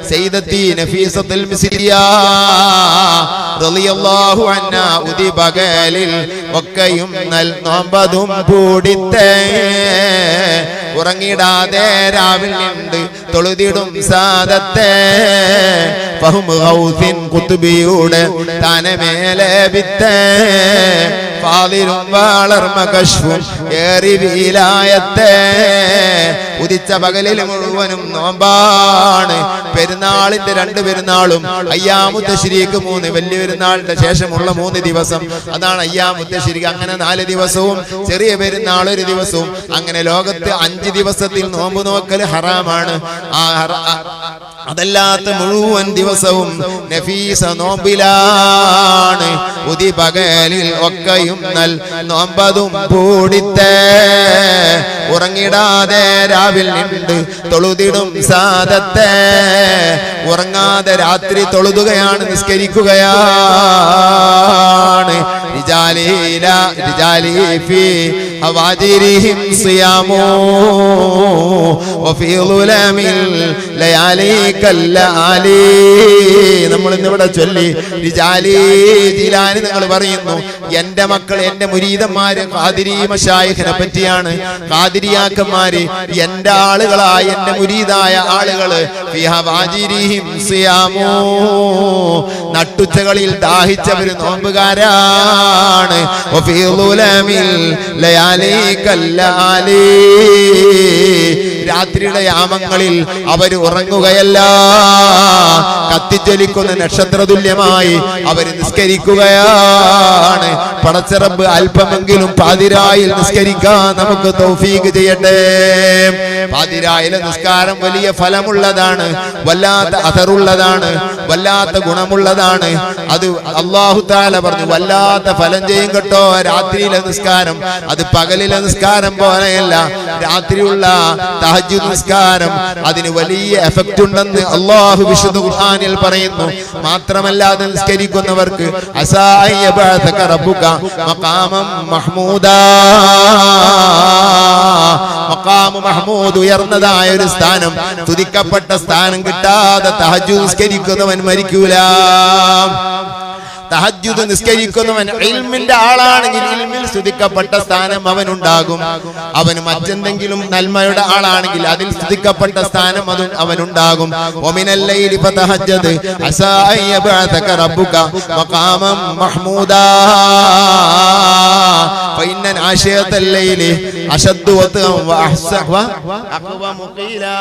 സയ്യിദത്തി നഫീസത്തുൽ മിസ്രിയ റളിയല്ലാഹു അൻഹാ ഉദി പകലിൽ ഒക്കെയും നോമ്പതും പൂടിത്തേ ഉറങ്ങിടാതെ രാവിൽ നിന്ന് തൊഴുതിടും സാദത്തെ ഫഹും ഗൗസിൻ ഖുത്ബിയുടെ തനമേലെ വിത്തേ ഫാദിലും വളർമ കശ്ഫും ഏറി വിലായത്തെ ഉദിച്ച പകലിൽ മുഴുവനും നോമ്പാണ്. പെരുന്നാളിന്റെ 2 പെരുന്നാളും അയ്യാമു തശ്രീഖ് 3 വലിയ പെരുന്നാളിന്റെ ശേഷമുള്ള 3 ദിവസം അതാണ് അയ്യാമു തശ്രീഖ്. അങ്ങനെ 4 ദിവസവും ചെറിയ പെരുന്നാൾ 1 ദിവസവും അങ്ങനെ ലോകത്ത് 5 ദിവസത്തിൽ നോമ്പ് നോക്കൽ ഹറാമാണ്. അതല്ലാത്ത മുഴുവൻ ദിവസവും നഫീസ നോമ്പിലാണ്. ഉദി പകലിൽ ഒക്കെയും നോമ്പതും പൂടിത്തേ ഉറങ്ങിടാതെ രാവിൽ നിന്ന് തൊഴുതിടും സാദത്തെ ഉറങ്ങാതെ രാത്രി തൊഴുതുകയാണ്, നിസ്കരിക്കുകയാണ്. റിജാലി ഫീ ഹവാജിരിഹിം സിയാമു വഫീ ളുലമിൽ ലയാലി കല്ലാലി. നമ്മൾ ഇന്നിവിടെ ചൊല്ലി റിജാലി ജിലാനി നിങ്ങൾ പറയുന്നു എന്റെ മക്കൾ എന്റെ മുരീദന്മാര് ഖാദിരി മശായിഖിനെ പറ്റിയാണ്. ഖാദിരിയാക്കന്മാര് എന്റെ ആളുകളായ എന്റെ മുരീദായ ആളുകള് ഫീ ഹവാജിരിഹിം സിയാമു നട്ടുച്ചകളിൽ ദാഹിച്ചവര് നോമ്പുകാരാണ്. വഫീ ളുലമിൽ ലയാലി കല്ലാലി രാത്രിയുടെ യാമങ്ങളിൽ അവർ ഉറങ്ങുകയല്ല, കത്തിജ്വലിക്കുന്ന നക്ഷത്ര തുല്യമായി അവർ നിസ്കരിക്കുകയാണ്. പടച്ചറബ് അല്പമെങ്കിലും പാതിരായിൽ നിസ്കരിക്കാൻ നമുക്ക് തൗഫീഖ് ചെയ്യട്ടെ. പാതിരായിലെ നിസ്കാരം വലിയ ഫലമുള്ളതാണ്, വല്ലാത്ത അഥറുള്ളതാണ്, വല്ലാത്ത ഗുണമുള്ളതാണ്. അത് അല്ലാഹു തആല പറഞ്ഞു വല്ലാത്ത ഫലം ചെയ്യും കേട്ടോ രാത്രിയിലെ നിസ്കാരം. അത് പകലിലെ നിസ്കാരം പോലെയല്ല. രാത്രിയുള്ള തഹജ്ജുദ് നിസ്കാരം അതിന് വലിയ എഫക്റ്റ് ഉണ്ടെന്ന് അല്ലാഹു വിശുദ്ധ ഖുർആനിൽ പറയുന്നു. മാത്രമല്ല അത് നിസ്കരിക്കുന്നവർക്ക് അസായബഅതക റബ്ബുക മഖാമം മഹ്മൂദാ മഖാമു മഹ്മൂദ് ഉയർന്നതായ ഒരു സ്ഥാനം, തുതിക്കപ്പെട്ട സ്ഥാനം കിട്ടാതെ തഹജ്ജുദ് നിസ്കരിക്കുന്നവൻ മരിക്കൂല. തഹജ്ജുദ് നിസ്കരിക്കുന്നവൻ ഇൽമിന്റെ ആളാണെങ്കിൽ ഇൽമിൽ സ്തുതിക്കപ്പെട്ട സ്ഥാനം അവനുണ്ടാകും. അവന് മറ്റെന്തെങ്കിലും നന്മയുടെ ആളാണെങ്കിൽ അതിൽ സ്തുതിക്കപ്പെട്ട സ്ഥാനം അവനുണ്ടാകും. വമിനൽ ലൈലി ഫതഹജ്ജദ് അസാ അൻ യബഅതക റബ്ബുക മഖാമം മഹ്മൂദാ ഫഇന്ന നാശിയതൽ ലൈലി അശദ്ദു വതഅൻ വഅഹ്സഹ അഖ്വമു ഖീലാ.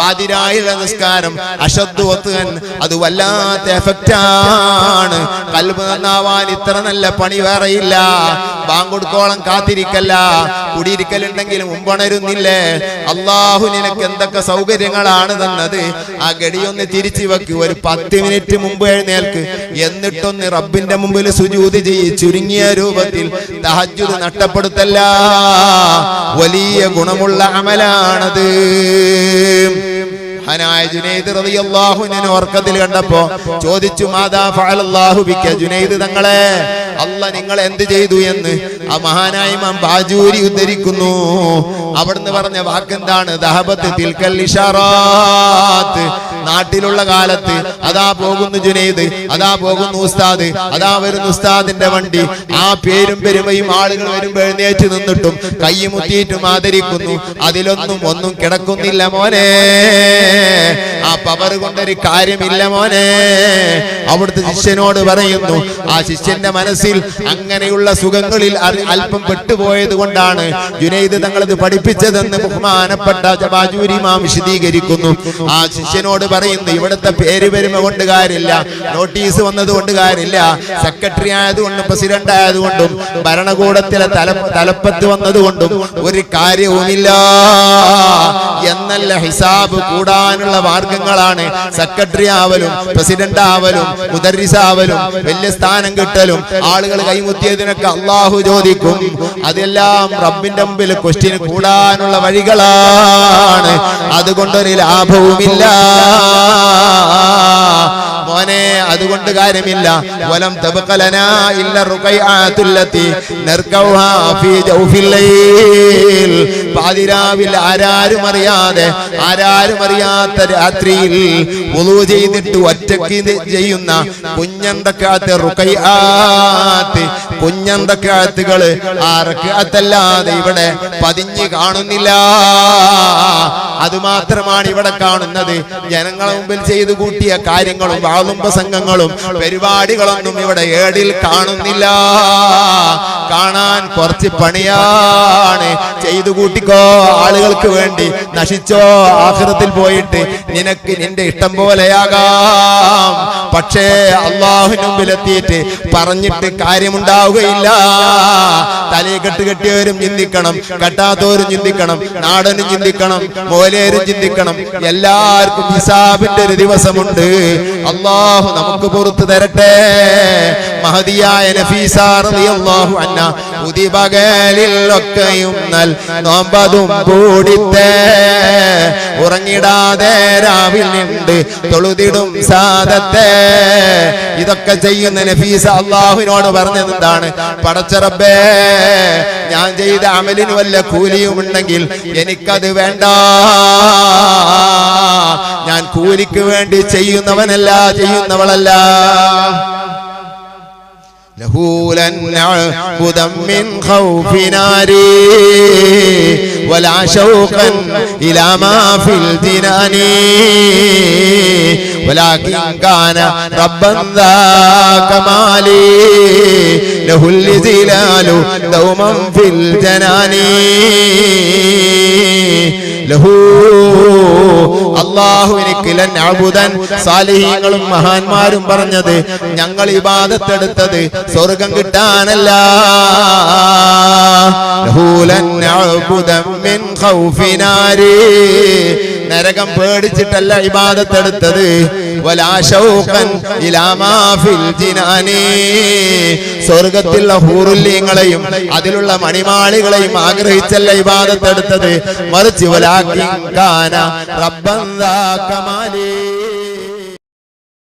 പാതിരായിലെ നിസ്കാരം അശദ്ദു വതഅൻ അത് വല്ലാത്ത എഫക്റ്റാണ്. കൽബ് നന്നാവാൻ ഇത്ര നല്ല പണി വേറെയില്ല. ബാങ്കൊടുക്കോളം കാത്തിരിക്കല്ല, കുടിയിരിക്കലുണ്ടെങ്കിലും മുമ്പണരുന്നില്ലേ. അള്ളാഹു നിനക്ക് എന്തൊക്കെ സൗകര്യങ്ങളാണ് തന്നത്. ആ ഗടിയൊന്ന് തിരിച്ചു വെക്ക്. ഒരു 10 മിനിറ്റ് മുമ്പ് എഴുന്നേൽക്ക്. എന്നിട്ടൊന്ന് റബ്ബിന്റെ മുമ്പിൽ സുജൂദ് ചെയ്യ്. ചുരുങ്ങിയ രൂപത്തിൽ തഹജ്ജുദ് നഷ്ടപ്പെടുത്തല്ല. വലിയ ഗുണമുള്ള അമലാണത്. മഹാനായ ജുനൈദ് റളിയല്ലാഹു അൻഹു ഉറക്കത്തിൽ കണ്ടപ്പോ ചോദിച്ചു മാദാ ഫഅലല്ലാഹു ബിക. ജുനൈദ് തങ്ങളെ അല്ലാഹ് നിങ്ങളെ എന്ത് ചെയ്തു എന്ന് ആ മഹാനായ ഇമാം ബാജൂരി ഉദ്ധരിക്കുന്നു. അവിടുന്ന് പറഞ്ഞ വാക്കെന്താണ്? ദഹബത്ത് തിൽക്കൽ ഇഷാറാത്ത്. നാട്ടിലുള്ള കാലത്ത് അതാ പോകുന്നു ജുനൈദ്, അതാ പോകുന്നു ഉസ്താദ്, അതാ വരുന്നു ഉസ്താദിന്റെ വണ്ടി. ആ പേരും പെരുമയും ആളുകൾ വരുമ്പോൾ എഴുന്നേറ്റ് നിന്നിട്ടും കൈമുത്തിയിട്ടും ആദരിക്കുന്നു. ഒന്നും കിടക്കുന്നില്ല മോനെ. ആ പവർ കൊണ്ടൊരു കാര്യമില്ല മോനെ. അവിടുത്തെ ശിഷ്യനോട് പറയുന്നു. ആ ശിഷ്യന്റെ മനസ്സിൽ അങ്ങനെയുള്ള സുഖങ്ങളിൽ അല്പം പെട്ടുപോയത് കൊണ്ടാണ് ജുനൈദ് തങ്ങളത് പഠിപ്പിച്ചതെന്ന് ബഹുമാനപ്പെട്ട ബാജൂരി ഇമാം വിശദീകരിക്കുന്നു. ആ ശിഷ്യനോട് പറയുന്നു ഇവിടുത്തെ പേര് പെരുമ കൊണ്ട് കാര്യമില്ല, നോട്ടീസ് വന്നത് കൊണ്ട് കാര്യമില്ല, സെക്രട്ടറി ആയതുകൊണ്ടും പ്രസിഡന്റ് ആയതുകൊണ്ടും ഭരണകൂടത്തിലെ തലപ്പത്ത് വന്നതുകൊണ്ടും ഒരു കാര്യവുമില്ല എന്നല്ല. ഹിസാബ് കൂടാനുള്ള മാർഗങ്ങളാണ് സെക്രട്ടറി ആവലും പ്രസിഡന്റ് ആവലും മുദർരിസ് ആവലും വലിയ സ്ഥാനം കിട്ടലും ആളുകൾ കൈമുത്തിയതിനൊക്കെ അള്ളാഹു ചോദിക്കും. അതെല്ലാം റബ്ബിന്റെ മുമ്പിൽ ക്വസ്റ്റ്യൻ കൂടാനുള്ള വഴികളാണ്. അതുകൊണ്ടൊരു ലാഭവുമില്ല. മോനെ അതുകൊണ്ട് കാര്യമില്ല. വലം തബ്ഖലനാ ഇല്ല റുഖൈഅത്തുല്ലതി നർകൗഹാ ഫീ ജൗഫിൽ ലൈൽ. പാതിരാവിൽ ആരാരും അറിയാത്ത രാത്രിയിൽ വുളു ചെയ്തിട്ട് ഒറ്റയ്ക്ക് ചെയ്യുന്ന കുഞ്ഞന്തക്കാത്ത് റുഖൈഅത്ത്, കുഞ്ഞന്തക്കാത്തുകൾ ആ റക്അത്തല്ലാതെ ഇവിടെ പതിഞ്ഞ് കാണുന്നില്ല. അതുമാത്രമാണ് ഇവിടെ കാണുന്നത്. ജനങ്ങളെ മുമ്പിൽ ചെയ്തു കൂട്ടിയ കാര്യങ്ങളും വാളും പ്രസംഗങ്ങളും പരിപാടികളൊന്നും ഇവിടെ ഏടിൽ കാണുന്നില്ല. കാണാൻ കുറച്ച് പണിയാണ്. ചെയ്തു കൂട്ടിക്കോ, ആളുകൾക്ക് വേണ്ടി നശിച്ചോ, ആഖിറത്തിൽ പോയിട്ട് നിനക്ക് നിന്റെ ഇഷ്ടം പോലെയാകാം. പക്ഷേ അല്ലാഹുവിന്റെ മുമ്പിലെത്തിയിട്ട് പറഞ്ഞിട്ട് കാര്യമുണ്ടാവുകയില്ല. തലയെ കെട്ടിയവരും ചിന്തിക്കണം, കെട്ടാത്തവരും ചിന്തിക്കണം, നാടനും ചിന്തിക്കണം, മോലേരും ചിന്തിക്കണം. എല്ലാവർക്കും ഹിസാബിന്റെ ഒരു ദിവസമുണ്ട്. അല്ലാഹു നമുക്ക് പുറത്തു തരട്ടെ. മഹദിയായ നഫീസ റളിയല്ലാഹു അൻഹ ഉദിപകലിൽ ഒക്കെയും നോമ്പതും കൂടിത്തേ ഉറങ്ങിടാതെ രാവിൽ നിണ്ട് തൊഴുതിടും സാദത്തെ. ഇതൊക്കെ ചെയ്യുന്ന നഫീസ അല്ലാഹുവിനോട് പറഞ്ഞത് എന്താണ്? പടച്ച റബ്ബേ, ഞാൻ ചെയ്ത അമലിന് വല്ല കൂലിയും ഉണ്ടെങ്കിൽ എനിക്കത് വേണ്ട. ഞാൻ കൂലിക്ക് വേണ്ടി ചെയ്യുന്നവനല്ല, ചെയ്യുന്നവളല്ല. ലഹൂലൻ നഅ്ബുദൻ മിൻ ഖൗഫി നാരി വലാ ശൗഖൻ ഇലാ മാ ഫിൽ ജിനാനി വലാകിൻ കാന റബ്ബൻ ദാ കമാലി ലഹുൽ ജിലാലു ദൗമൻ ഫിൽ ജനാനി. ലഹു അല്ലാഹുവിനിക്ക് ലൻ അഅ്ബുദൻ. സാലിഹീങ്ങളും മഹാന്മാരും പറഞ്ഞത് ഞങ്ങൾ ഇബാദത്തെടുത്തത് സ്വർഗം കിട്ടാനല്ല. ലഹു ലൻ അഅ്ബുദൻ മിൻ ഖൗഫി നാരി, നരകം പേടിച്ചിട്ടല്ല ഇബാദത്തെടുത്തത്. വലാ ശൗഖൻ ഇലാ മാ ഫിൽ ജിനാനി, സ്വർഗത്തിലുള്ള ഹൂറുല്യങ്ങളെയും അതിലുള്ള മണിമാളികളെയും ആഗ്രഹിച്ചല്ല ഇബാദത്തെടുത്തത്. മറിച്ച് വലാകിൻ കാന റബ്ബൻ ദാ കമാലി.